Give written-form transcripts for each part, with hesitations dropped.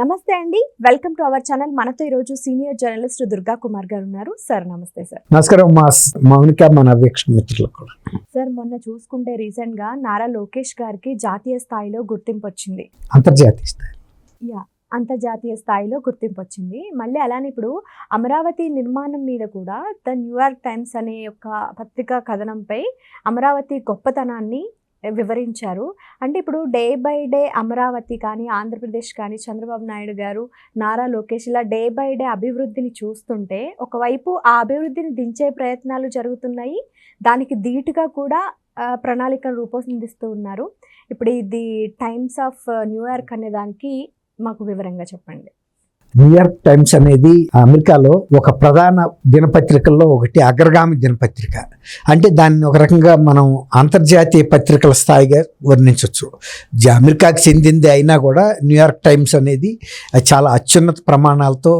నమస్తే అండి, welcome to our channel. మనతో ఈరోజు సీనియర్ జర్నలిస్ట్ దుర్గా కుమార్ గారు ఉన్నారు. సార్ నమస్తే. సార్ నమస్కారం. మౌనిక మన వీక్షణ మిత్రులకు కూడా. సార్, మొన్న చూసుకుంటే రీసెంట్ గా నారా లోకేష్ గారికి జాతీయ స్థాయిలో గుర్తింపు వచ్చింది. అంతర్జాతీయ స్థాయి అంతర్జాతీయ స్థాయిలో గుర్తింపు వచ్చింది. మళ్ళీ అలానే ఇప్పుడు అమరావతి నిర్మాణం మీద కూడా ద న్యూయార్క్ టైమ్స్ అనే ఒక పత్రికా కథనంపై అమరావతి గొప్పతనాన్ని వివరించారు. అంటే ఇప్పుడు డే బై డే అమరావతి కానీ, ఆంధ్రప్రదేశ్ కానీ, చంద్రబాబు నాయుడు గారు, నారా లోకేష్ ఇలా డే బై డే అభివృద్ధిని చూస్తుంటే ఒకవైపు ఆ అభివృద్ధిని దించే ప్రయత్నాలు జరుగుతున్నాయి, దానికి ధీటుగా కూడా ప్రణాళికను రూపొందిస్తూ ఉన్నారు. ఇప్పుడు ఇది టైమ్స్ ఆఫ్ న్యూయార్క్ అనే దానికి మాకు వివరంగా చెప్పండి. న్యూయార్క్ టైమ్స్ అనేది అమెరికాలో ఒక ప్రధాన దినపత్రికల్లో ఒకటి, అగ్రగామి దినపత్రిక. అంటే దాన్ని ఒక రకంగా మనం అంతర్జాతీయ పత్రికల స్థాయిగా వర్ణించవచ్చు. అమెరికాకి చెందింది అయినా కూడా న్యూయార్క్ టైమ్స్ అనేది చాలా అత్యున్నత ప్రమాణాలతో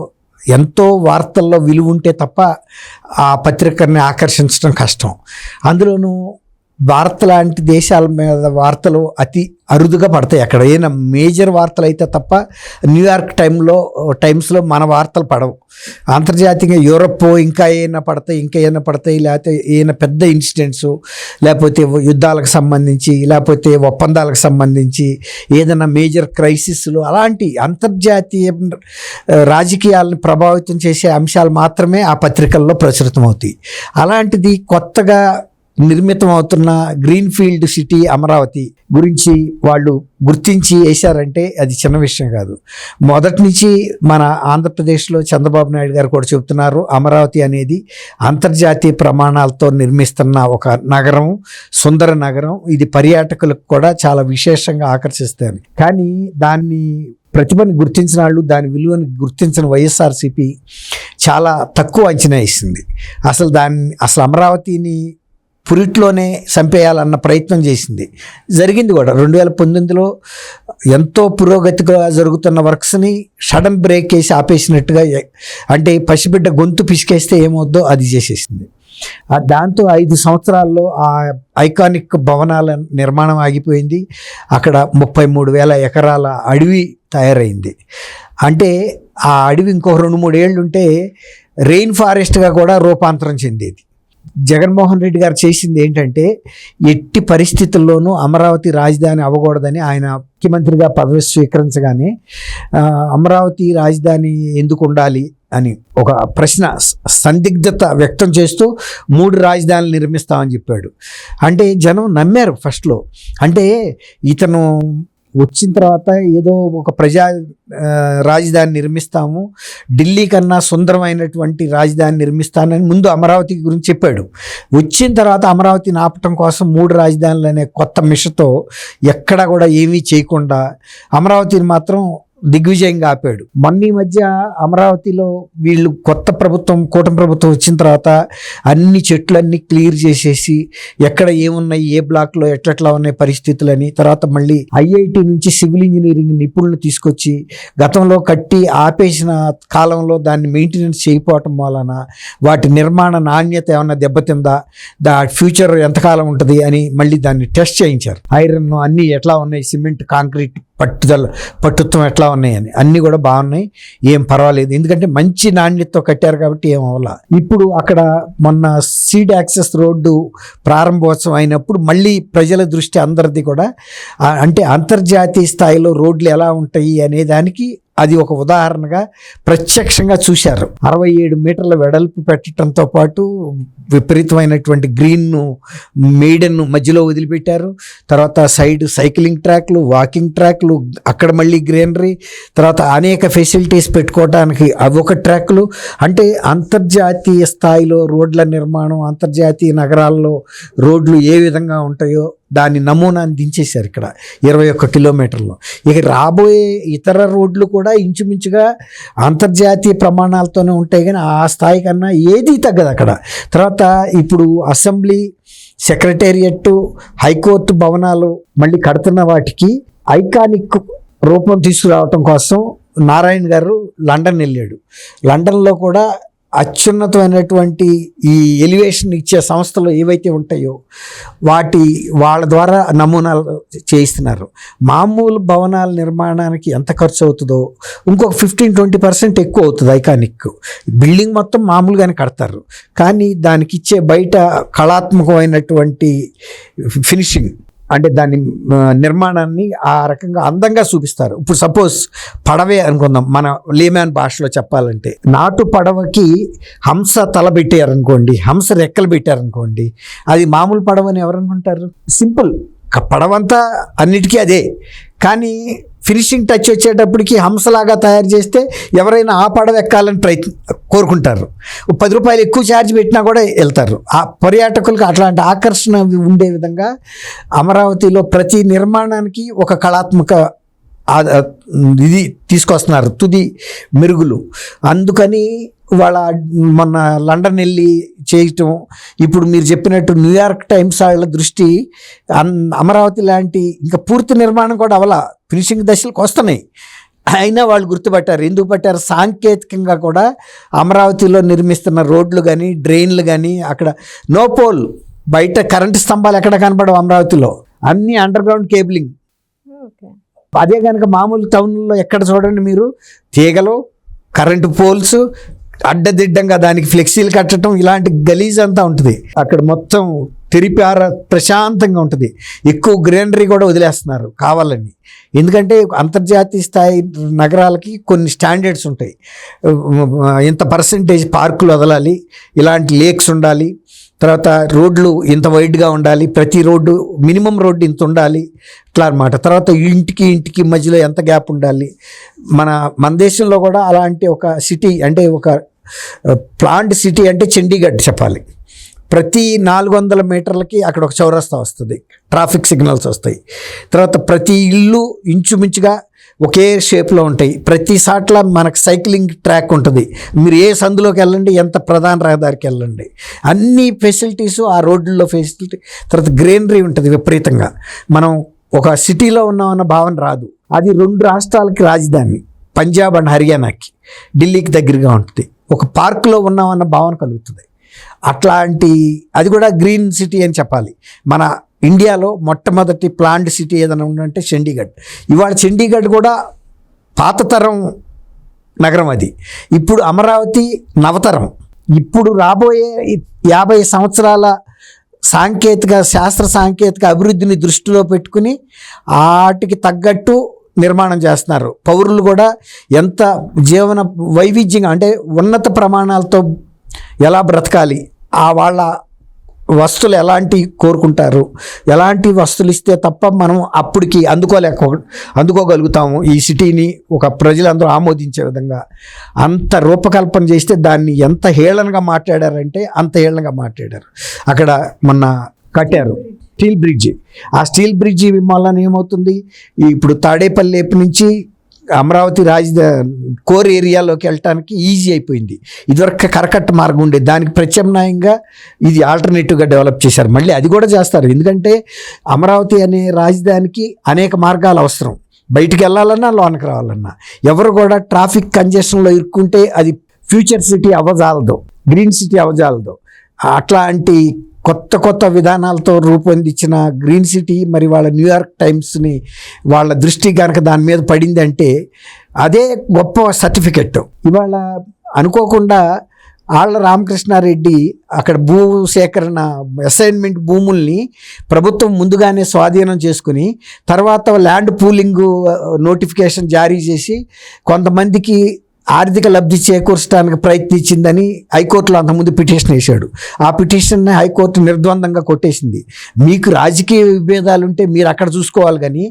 ఎంతో వార్తల్లో విలువ ఉంటే తప్ప ఆ పత్రికని ఆకర్షించడం కష్టం. అందులోనూ భారత్ లాంటి దేశాల మీద వార్తలు అతి అరుదుగా పడతాయి. ఎక్కడ ఏమైనా మేజర్ వార్తలు అయితే తప్ప న్యూయార్క్ టైమ్స్లో మన వార్తలు పడవు. అంతర్జాతీయంగా యూరప్ ఇంకా ఏమైనా పడతాయి, లేకపోతే ఏమైనా పెద్ద ఇన్సిడెంట్స్, లేకపోతే యుద్ధాలకు సంబంధించి, లేకపోతే ఒప్పందాలకు సంబంధించి ఏదైనా మేజర్ క్రైసిస్లు, అలాంటి అంతర్జాతీయ రాజకీయాలను ప్రభావితం చేసే అంశాలు మాత్రమే ఆ పత్రికల్లో ప్రచురితం అవుతాయి. అలాంటిది కొత్తగా నిర్మితం అవుతున్న గ్రీన్ఫీల్డ్ సిటీ అమరావతి గురించి వాళ్ళు గుర్తించి వేశారంటే అది చిన్న విషయం కాదు. మొదటి నుంచి మన ఆంధ్రప్రదేశ్లో చంద్రబాబు నాయుడు గారు కూడా చెబుతున్నారు, అమరావతి అనేది అంతర్జాతీయ ప్రమాణాలతో నిర్మిస్తున్న ఒక నగరం, సుందర నగరం. ఇది పర్యాటకులకు కూడా చాలా విశేషంగా ఆకర్షిస్తారు. కానీ దాన్ని ప్రతిభని గుర్తించిన వాళ్ళు, దాని విలువని గుర్తించిన వైఎస్ఆర్సీపీ చాలా తక్కువ అంచనా ఇస్తుంది. అసలు అమరావతిని పురిట్లోనే చంపేయాలన్న ప్రయత్నం చేసింది, జరిగింది కూడా. 2019లో ఎంతో పురోగతిగా జరుగుతున్న వర్క్స్ని సడన్ బ్రేక్ వేసి ఆపేసినట్టుగా, అంటే పసిబిడ్డ గొంతు పిసికేస్తే ఏమవుద్దో అది చేసేసింది. దాంతో 5 సంవత్సరాల్లో ఆ ఐకానిక్ భవనాల నిర్మాణం ఆగిపోయింది. అక్కడ 33,000 ఎకరాల అడవి తయారైంది. అంటే ఆ అడవి ఇంకో 2-3 ఏళ్ళు ఉంటే రెయిన్ ఫారెస్ట్గా కూడా రూపాంతరం చెందేది. జగన్మోహన్ రెడ్డి గారు చేసింది ఏంటంటే, ఎట్టి పరిస్థితుల్లోనూ అమరావతి రాజధాని అవ్వకూడదని ఆయన ముఖ్యమంత్రిగా పదవి స్వీకరించగానే అమరావతి రాజధాని ఎందుకు ఉండాలి అని ఒక ప్రశ్న, సందిగ్ధత వ్యక్తం చేస్తూ 3 రాజధానులు నిర్మిస్తామని చెప్పాడు. అంటే జనం నమ్మారు ఫస్ట్లో. అంటే ఇతను వచ్చిన తర్వాత ఏదో ఒక ప్రజా రాజధాని నిర్మిస్తాము, ఢిల్లీ కన్నా సుందరమైనటువంటి రాజధాని నిర్మిస్తానని ముందు అమరావతి గురించి చెప్పాడు. వచ్చిన తర్వాత అమరావతిని ఆపటం కోసం 3 రాజధానులు అనే కొత్త మిషతో ఎక్కడా కూడా ఏమీ చేయకుండా అమరావతిని మాత్రం దిగ్విజయంగా ఆపాడు. మొన్న ఈ మధ్య అమరావతిలో వీళ్ళు కొత్త ప్రభుత్వం, కూటమి ప్రభుత్వం వచ్చిన తర్వాత అన్ని చెట్లన్నీ క్లియర్ చేసేసి ఎక్కడ ఏమున్నాయి, ఏ బ్లాక్లో ఎట్లా ఉన్నాయి పరిస్థితులని, తర్వాత మళ్ళీ ఐఐటి నుంచి సివిల్ ఇంజనీరింగ్ నిపుణులు తీసుకొచ్చి గతంలో కట్టి ఆపేసిన కాలంలో దాన్ని మెయింటెనెన్స్ చేయకపోవటం వలన వాటి నిర్మాణ నాణ్యత ఏమన్నా దెబ్బతిందా, ఫ్యూచర్ ఎంతకాలం ఉంటుంది అని మళ్ళీ దాన్ని టెస్ట్ చేయించారు. ఐరన్ అన్నీ ఎట్లా ఉన్నాయి, సిమెంట్ కాంక్రీట్ పట్టుత్వం ఎట్లా ఉన్నాయని అన్నీ కూడా బాగున్నాయి, ఏం పర్వాలేదు, ఎందుకంటే మంచి నాణ్యతతో కట్టారు కాబట్టి ఏం అవ్వాల. ఇప్పుడు అక్కడ మొన్న సీడ్ యాక్సెస్ రోడ్డు ప్రారంభోత్సవం అయినప్పుడు మళ్ళీ ప్రజల దృష్టి అందరిది కూడా, అంటే అంతర్జాతీయ స్థాయిలో రోడ్లు ఎలా ఉంటాయి అనే దానికి అది ఒక ఉదాహరణగా ప్రత్యక్షంగా చూశారు. 67 మీటర్ల వెడల్పు పెట్టడంతో పాటు విపరీతమైనటువంటి గ్రీన్ మెయిడెన్ మధ్యలో వదిలిపెట్టారు. తర్వాత సైడ్ సైక్లింగ్ ట్రాక్లు, వాకింగ్ ట్రాక్లు, అక్కడ మళ్ళీ గ్రీనరీ, తర్వాత అనేక ఫెసిలిటీస్ పెట్టుకోవడానికి అవి ఒక ట్రాక్లు. అంటే అంతర్జాతీయ స్థాయిలో రోడ్ల నిర్మాణం, అంతర్జాతీయ నగరాల్లో రోడ్లు ఏ విధంగా ఉంటాయో దాని నమూనాన్ని దించేశారు ఇక్కడ 21 కిలోమీటర్లు. ఇక రాబోయే ఇతర రోడ్లు కూడా ఇంచుమించుగా అంతర్జాతీయ ప్రమాణాలతోనే ఉంటాయి, కానీ ఆ స్థాయి కన్నా ఏదీ తగ్గదు అక్కడ. తర్వాత ఇప్పుడు అసెంబ్లీ, సెక్రటేరియట్, హైకోర్టు భవనాలు మళ్ళీ కడుతున్న వాటికి ఐకానిక్ రూపం తీసుకురావటం కోసం నారాయణ గారు లండన్ వెళ్ళాడు. లండన్లో కూడా అత్యున్నతమైనటువంటి ఈ ఎలివేషన్ ఇచ్చే సంస్థలు ఏవైతే ఉంటాయో వాళ్ళ ద్వారా నమూనాలు చేయిస్తున్నారు. మామూలు భవనాల నిర్మాణానికి ఎంత ఖర్చు అవుతుందో ఇంకొక 15-20% ఎక్కువ అవుతుంది. ఐకానిక్ బిల్డింగ్ మొత్తం మామూలుగానే కడతారు, కానీ దానికి ఇచ్చే బయట కళాత్మకమైనటువంటి ఫినిషింగ్ అంటే దాని నిర్మాణాన్ని ఆ రకంగా అందంగా చూపిస్తారు. ఇప్పుడు సపోజ్ పడవే అనుకుందాం, మన లేమ్యాన్ భాషలో చెప్పాలంటే నాటు పడవకి హంస తల పెట్టారనుకోండి, హంస రెక్కలు పెట్టారనుకోండి, అది మామూలు పడవ అని ఎవరు అనుకుంటారు? సింపుల్ పడవంతా అన్నిటికీ అదే, కానీ ఫినిషింగ్ టచ్ వచ్చేటప్పటికి హంసలాగా తయారు చేస్తే ఎవరైనా ఆ పడవ ఎక్కాలని కోరుకుంటారు. 10 రూపాయలు ఎక్కువ ఛార్జ్ పెట్టినా కూడా వెళ్తారు. ఆ పర్యాటకులకు అట్లాంటి ఆకర్షణ ఉండే విధంగా అమరావతిలో ప్రతి నిర్మాణానికి ఒక కళాత్మక ఇది తీసుకొస్తున్నారు, తుది మెరుగులు. అందుకని మొన్న లండన్ వెళ్ళి చేయటం, ఇప్పుడు మీరు చెప్పినట్టు న్యూయార్క్ టైమ్స్ వాళ్ళ దృష్టి అమరావతి లాంటి ఇంకా పూర్తి నిర్మాణం కూడా అవలా ఫినిషింగ్ దశలకు వస్తున్నాయి, అయినా వాళ్ళు గుర్తుపట్టారు. ఎందుకు పట్టారు? సాంకేతికంగా కూడా అమరావతిలో నిర్మిస్తున్న రోడ్లు కానీ డ్రైన్లు కానీ అక్కడ నో పోల్, బయట కరెంటు స్తంభాలు ఎక్కడ కనపడవు అమరావతిలో, అన్నీ అండర్ గ్రౌండ్ కేబులింగ్. అదే కనుక మామూలు టౌన్లో ఎక్కడ చూడండి మీరు, తీగలు, కరెంటు పోల్స్, అడ్డదిడ్డంగా దానికి ఫ్లెక్సీలు కట్టడం, ఇలాంటి గలీజ్ అంతా ఉంటుంది. అక్కడ మొత్తం తెరిపార ప్రశాంతంగా ఉంటుంది. ఎక్కువ గ్రీనరీ కూడా వదిలేస్తున్నారు కావాలని, ఎందుకంటే అంతర్జాతీయ స్థాయి నగరాలకి కొన్ని స్టాండర్డ్స్ ఉంటాయి. ఇంత పర్సంటేజ్ పార్కులు వదలాలి, ఇలాంటి లేక్స్ ఉండాలి, తర్వాత రోడ్లు ఇంత వైడ్గా ఉండాలి, ప్రతి రోడ్డు మినిమం రోడ్డు ఇంత ఉండాలి ఇట్లా అనమాట. తర్వాత ఇంటికి మధ్యలో ఎంత గ్యాప్ ఉండాలి. మన దేశంలో కూడా అలాంటి ఒక సిటీ అంటే ఒక ప్లాంట్ సిటీ అంటే చండీగఢ్ చెప్పాలి. ప్రతి 400 మీటర్లకి అక్కడ ఒక చౌరస్తా వస్తుంది, ట్రాఫిక్ సిగ్నల్స్ వస్తాయి. తర్వాత ప్రతి ఇల్లు ఇంచుమించుగా ఒకే షేప్లో ఉంటాయి. ప్రతి సాట్ల మనకు సైక్లింగ్ ట్రాక్ ఉంటుంది. మీరు ఏ సందులోకి వెళ్ళండి, ఎంత ప్రధాన రహదారికి వెళ్ళండి, అన్ని ఫెసిలిటీస్ ఆ రోడ్లలో ఫెసిలిటీ. తర్వాత గ్రీనరీ ఉంటుంది విపరీతంగా. మనం ఒక సిటీలో ఉన్నామన్న భావన రాదు. అది 2 రాష్ట్రాలకి రాజధాని, పంజాబ్ అండ్ హర్యానాకి, ఢిల్లీకి దగ్గరగా ఉంటుంది. ఒక పార్క్లో ఉన్నామన్న భావన కలుగుతుంది. అట్లాంటి అది కూడా గ్రీన్ సిటీ అని చెప్పాలి. మన ఇండియాలో మొట్టమొదటి ప్లాంట్ సిటీ ఏదైనా ఉందంటే చండీగఢ్. ఇవాళ చండీగఢ్ కూడా పాత తరం నగరం అది. ఇప్పుడు అమరావతి నవతరం. ఇప్పుడు రాబోయే 50 సంవత్సరాల శాస్త్ర సాంకేతిక అభివృద్ధిని దృష్టిలో పెట్టుకుని వాటికి తగ్గట్టు నిర్మాణం చేస్తున్నారు. పౌరులు కూడా ఎంత జీవన వైవిధ్యంగా అంటే ఉన్నత ప్రమాణాలతో ఎలా బ్రతకాలి, వాళ్ళ వస్తువులు ఎలాంటి కోరుకుంటారు, ఎలాంటి వస్తువులు ఇస్తే తప్ప మనం అప్పటికి అందుకోగలుగుతాము ఈ సిటీని ఒక ప్రజలందరూ ఆమోదించే విధంగా అంత రూపకల్పన చేస్తే దాన్ని ఎంత హేళనగా మాట్లాడారంటే అంత హేళనగా మాట్లాడారు. అక్కడ మొన్న కట్టారు స్టీల్ బ్రిడ్జి. ఆ స్టీల్ బ్రిడ్జి వల్ల ఏమవుతుంది, ఇప్పుడు తాడేపల్లి వైపు నుంచి అమరావతి కోర్ ఏరియాలోకి వెళ్ళటానికి ఈజీ అయిపోయింది. ఇదివరకు కరకట్ట మార్గం ఉండేది, దానికి ప్రత్యామ్నాయంగా ఇది ఆల్టర్నేటివ్గా డెవలప్ చేశారు. మళ్ళీ అది కూడా చేస్తారు, ఎందుకంటే అమరావతి అనే రాజధానికి అనేక మార్గాలు అవసరం. బయటికి వెళ్ళాలన్నా లోనికి రావాలన్నా ఎవరు కూడా ట్రాఫిక్ కంజెషన్లో ఇరుక్కుంటే అది ఫ్యూచర్ సిటీ అవ్వజాలదు, గ్రీన్ సిటీ అవ్వజాలదు. అట్లాంటి కొత్త విధానాలతో రూపొందించిన గ్రీన్ సిటీ మరి వాళ్ళ న్యూయార్క్ టైమ్స్ని వాళ్ళ దృష్టి కనుక దాని మీద పడిందంటే అదే గొప్ప సర్టిఫికెట్. ఇవాళ అనుకోకుండా ఆళ్ల రామకృష్ణారెడ్డి అక్కడ భూసేకరణ అసైన్మెంట్ భూముల్ని ప్రభుత్వం ముందుగానే స్వాధీనం చేసుకుని తర్వాత ల్యాండ్ పూలింగ్ నోటిఫికేషన్ జారీ చేసి కొంతమందికి ఆర్థిక లబ్ధి చేకూర్చడానికి ప్రయత్నించిందని హైకోర్టులో అంతకుముందు పిటిషన్ వేశాడు. ఆ పిటిషన్ని హైకోర్టు నిర్ద్వందంగా కొట్టేసింది. మీకు రాజకీయ విభేదాలుంటే మీరు అక్కడ చూసుకోవాలి, కానీ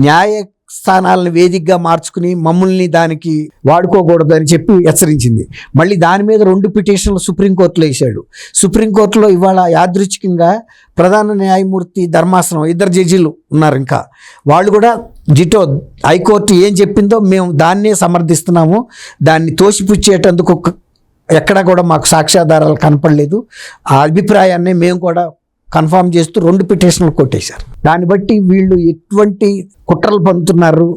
న్యాయస్థానాలను వేదికగా మార్చుకుని మమ్మల్ని దానికి వాడుకోకూడదు అని చెప్పి హెచ్చరించింది. మళ్ళీ దాని మీద 2 పిటిషన్లు సుప్రీంకోర్టులో వేశాడు. సుప్రీంకోర్టులో ఇవాళ యాదృచ్ఛికంగా ప్రధాన న్యాయమూర్తి ధర్మాసనం 2 జడ్జీలు ఉన్నారు, ఇంకా వాళ్ళు కూడా జిటో హైకోర్టు ఏం చెప్పిందో మేము దాన్నే సమర్థిస్తున్నాము, దాన్ని తోసిపుచ్చేటందుకు ఎక్కడా కూడా మాకు సాక్ష్యాధారాలు కనపడలేదు, ఆ అభిప్రాయాన్ని మేము కూడా కన్ఫర్మ్ చేస్తూ 2 పిటిషన్లు కొట్టేశారు. దాన్ని బట్టి వీళ్ళు ఎటువంటి కుట్రలు పండుతున్నారు,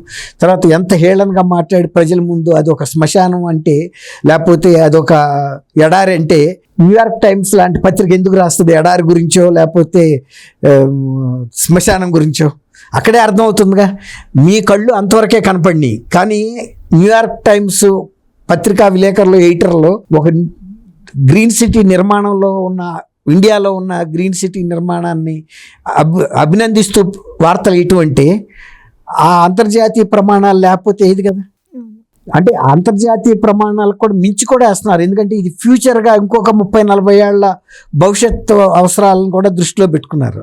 తర్వాత ఎంత హేళనగా మాట్లాడి ప్రజల ముందు అదొక శ్మశానం అంటే, లేకపోతే అదొక ఎడారి అంటే, న్యూయార్క్ టైమ్స్ లాంటి పత్రిక ఎందుకు రాస్తుంది ఎడారి గురించో లేకపోతే శ్మశానం గురించో? అక్కడే అర్థమవుతుందిగా, మీ కళ్ళు అంతవరకే కనపడినాయి. కానీ న్యూయార్క్ టైమ్స్ పత్రికా విలేకరులు, ఎడిటర్లు ఒక గ్రీన్ సిటీ నిర్మాణంలో ఉన్న, ఇండియాలో ఉన్న గ్రీన్ సిటీ నిర్మాణాన్ని అభినందిస్తూ వార్తలు ఇటువంటి ఆ అంతర్జాతీయ ప్రమాణాలు లేకపోతే ఏది కదా. అంటే అంతర్జాతీయ ప్రమాణాలకు కూడా మించి కూడా వేస్తున్నారు. ఎందుకంటే ఇది ఫ్యూచర్గా ఇంకొక 30-40 ఏళ్ల భవిష్యత్తు అవసరాలను కూడా దృష్టిలో పెట్టుకున్నారు.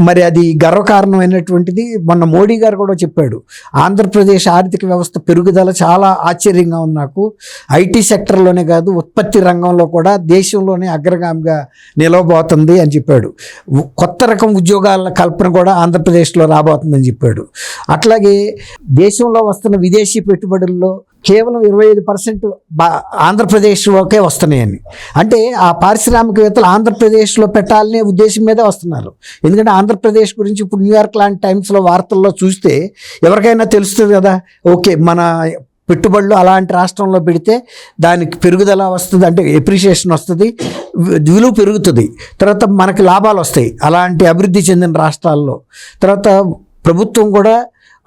మరి అది గర్వకారణమైనటువంటిది. మొన్న మోడీ గారు కూడా చెప్పాడు, ఆంధ్రప్రదేశ్ ఆర్థిక వ్యవస్థ పెరుగుదల చాలా ఆశ్చర్యంగా ఉంది నాకు. ఐటీ సెక్టర్లోనే కాదు, ఉత్పత్తి రంగంలో కూడా దేశంలోనే అగ్రగామిగా నిలవబోతుంది అని చెప్పాడు. కొత్త రకం ఉద్యోగాల కల్పన కూడా ఆంధ్రప్రదేశ్లో రాబోతుందని చెప్పాడు. అట్లాగే దేశంలో వస్తున్న విదేశీ పెట్టుబడుల్లో కేవలం 25% ఆంధ్రప్రదేశ్లోకే వస్తున్నాయని. అంటే ఆ పారిశ్రామికవేత్తలు ఆంధ్రప్రదేశ్లో పెట్టాలనే ఉద్దేశం మీదే వస్తున్నారు. ఎందుకంటే ఆంధ్రప్రదేశ్ గురించి ఇప్పుడు న్యూయార్క్ లాంటి టైమ్స్లో వార్తల్లో చూస్తే ఎవరికైనా తెలుస్తుంది కదా, ఓకే మన పెట్టుబడులు అలాంటి రాష్ట్రంలో పెడితే దానికి పెరుగుదల వస్తుంది, అంటే ఎప్రిషియేషన్ వస్తుంది, విలువ పెరుగుతుంది, తర్వాత మనకి లాభాలు వస్తాయి అలాంటి అభివృద్ధి చెందిన రాష్ట్రాల్లో. తర్వాత ప్రభుత్వం కూడా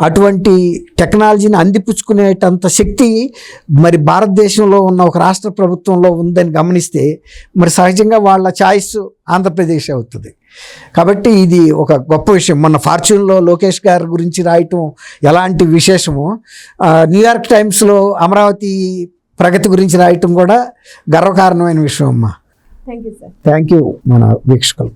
అటువంటి టెక్నాలజీని అందిపుచ్చుకునేటంత శక్తి మరి భారతదేశంలో ఉన్న ఒక రాష్ట్ర ప్రభుత్వంలో ఉందని గమనిస్తే మరి సహజంగా వాళ్ళ ఛాయిస్ ఆంధ్రప్రదేశ్ అవుతుంది. కాబట్టి ఇది ఒక గొప్ప విషయం. మొన్న ఫార్చ్యూన్లో లోకేష్ గారి గురించి రాయటం ఎలాంటి విశేషమో, న్యూయార్క్ టైమ్స్లో అమరావతి ప్రగతి గురించి రాయటం కూడా గర్వకారణమైన విషయం అమ్మా. Thank you sir. Thank you మన వీక్షకులు.